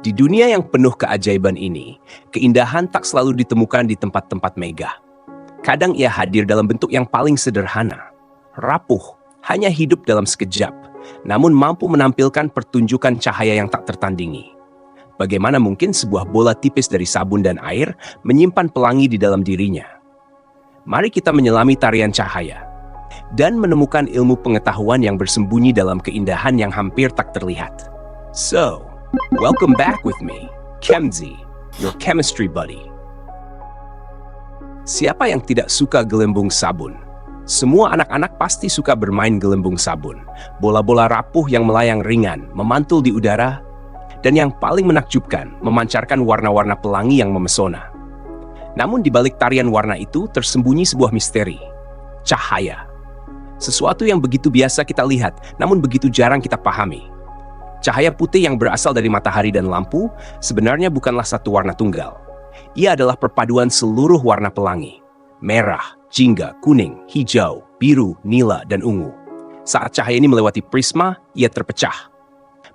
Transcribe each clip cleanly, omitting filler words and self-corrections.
Di dunia yang penuh keajaiban ini, keindahan tak selalu ditemukan di tempat-tempat megah. Kadang ia hadir dalam bentuk yang paling sederhana, rapuh, hanya hidup dalam sekejap, namun mampu menampilkan pertunjukan cahaya yang tak tertandingi. Bagaimana mungkin sebuah bola tipis dari sabun dan air menyimpan pelangi di dalam dirinya? Mari kita menyelami tarian cahaya dan menemukan ilmu pengetahuan yang bersembunyi dalam keindahan yang hampir tak terlihat. So, welcome back with me, Chemzy, your chemistry buddy. Siapa yang tidak suka gelembung sabun? Semua anak-anak pasti suka bermain gelembung sabun. Bola-bola rapuh yang melayang ringan, memantul di udara, dan yang paling menakjubkan, memancarkan warna-warna pelangi yang memesona. Namun di balik tarian warna itu tersembunyi sebuah misteri, cahaya. Sesuatu yang begitu biasa kita lihat, namun begitu jarang kita pahami. Cahaya putih yang berasal dari matahari dan lampu sebenarnya bukanlah satu warna tunggal. Ia adalah perpaduan seluruh warna pelangi. Merah, jingga, kuning, hijau, biru, nila, dan ungu. Saat cahaya ini melewati prisma, ia terpecah.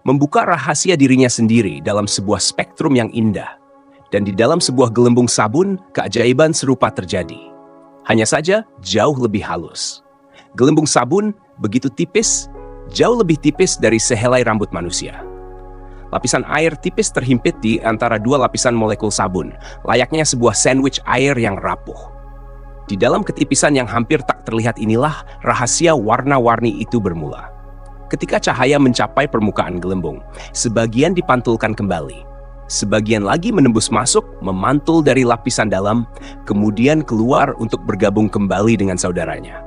Membuka rahasia dirinya sendiri dalam sebuah spektrum yang indah. Dan di dalam sebuah gelembung sabun, keajaiban serupa terjadi. Hanya saja, jauh lebih halus. Gelembung sabun begitu tipis, jauh lebih tipis dari sehelai rambut manusia. Lapisan air tipis terhimpit di antara dua lapisan molekul sabun, layaknya sebuah sandwich air yang rapuh. Di dalam ketipisan yang hampir tak terlihat inilah rahasia warna-warni itu bermula. Ketika cahaya mencapai permukaan gelembung, sebagian dipantulkan kembali. Sebagian lagi menembus masuk, memantul dari lapisan dalam, kemudian keluar untuk bergabung kembali dengan saudaranya.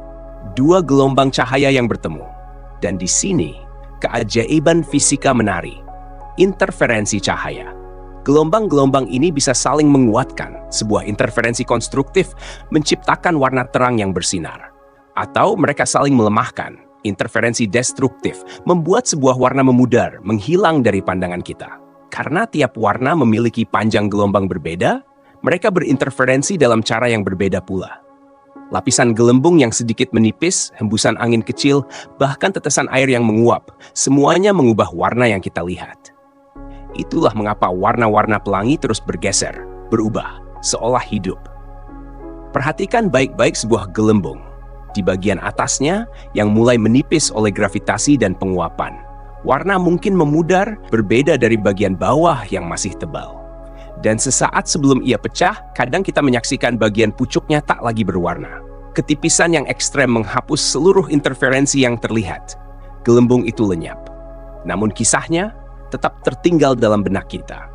Dua gelombang cahaya yang bertemu. Dan di sini, keajaiban fisika menari. Interferensi cahaya. Gelombang-gelombang ini bisa saling menguatkan, sebuah interferensi konstruktif menciptakan warna terang yang bersinar. Atau mereka saling melemahkan, interferensi destruktif membuat sebuah warna memudar, menghilang dari pandangan kita. Karena tiap warna memiliki panjang gelombang berbeda, mereka berinterferensi dalam cara yang berbeda pula. Lapisan gelembung yang sedikit menipis, hembusan angin kecil, bahkan tetesan air yang menguap, semuanya mengubah warna yang kita lihat. Itulah mengapa warna-warna pelangi terus bergeser, berubah, seolah hidup. Perhatikan baik-baik sebuah gelembung. Di bagian atasnya, yang mulai menipis oleh gravitasi dan penguapan. Warna mungkin memudar, berbeda dari bagian bawah yang masih tebal. Dan sesaat sebelum ia pecah, kadang kita menyaksikan bagian pucuknya tak lagi berwarna. Ketipisan yang ekstrem menghapus seluruh interferensi yang terlihat. Gelembung itu lenyap. Namun kisahnya tetap tertinggal dalam benak kita.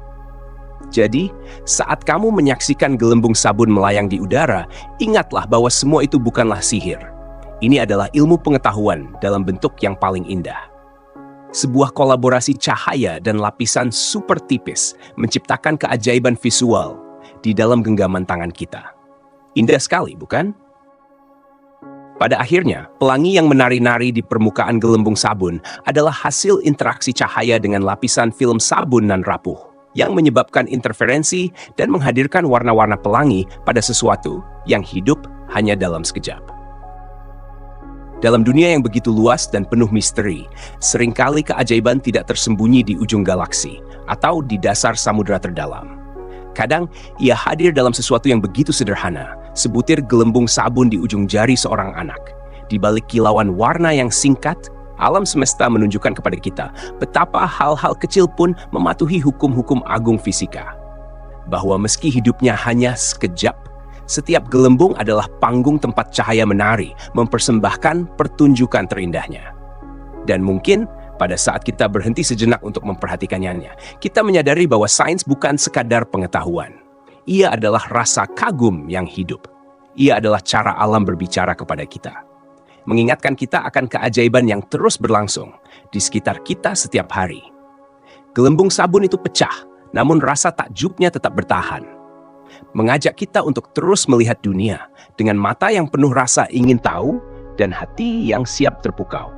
Jadi, saat kamu menyaksikan gelembung sabun melayang di udara, ingatlah bahwa semua itu bukanlah sihir. Ini adalah ilmu pengetahuan dalam bentuk yang paling indah. Sebuah kolaborasi cahaya dan lapisan super tipis menciptakan keajaiban visual di dalam genggaman tangan kita. Indah sekali, bukan? Pada akhirnya, pelangi yang menari-nari di permukaan gelembung sabun adalah hasil interaksi cahaya dengan lapisan film sabun nan rapuh yang menyebabkan interferensi dan menghadirkan warna-warna pelangi pada sesuatu yang hidup hanya dalam sekejap. Dalam dunia yang begitu luas dan penuh misteri, seringkali keajaiban tidak tersembunyi di ujung galaksi atau di dasar samudera terdalam. Kadang, ia hadir dalam sesuatu yang begitu sederhana, sebutir gelembung sabun di ujung jari seorang anak. Di balik kilauan warna yang singkat, alam semesta menunjukkan kepada kita betapa hal-hal kecil pun mematuhi hukum-hukum agung fisika. Bahwa meski hidupnya hanya sekejap, setiap gelembung adalah panggung tempat cahaya menari, mempersembahkan pertunjukan terindahnya. Dan mungkin, pada saat kita berhenti sejenak untuk memperhatikannya, kita menyadari bahwa sains bukan sekadar pengetahuan. Ia adalah rasa kagum yang hidup. Ia adalah cara alam berbicara kepada kita. Mengingatkan kita akan keajaiban yang terus berlangsung di sekitar kita setiap hari. Gelembung sabun itu pecah, namun rasa takjubnya tetap bertahan. Mengajak kita untuk terus melihat dunia dengan mata yang penuh rasa ingin tahu dan hati yang siap terpukau.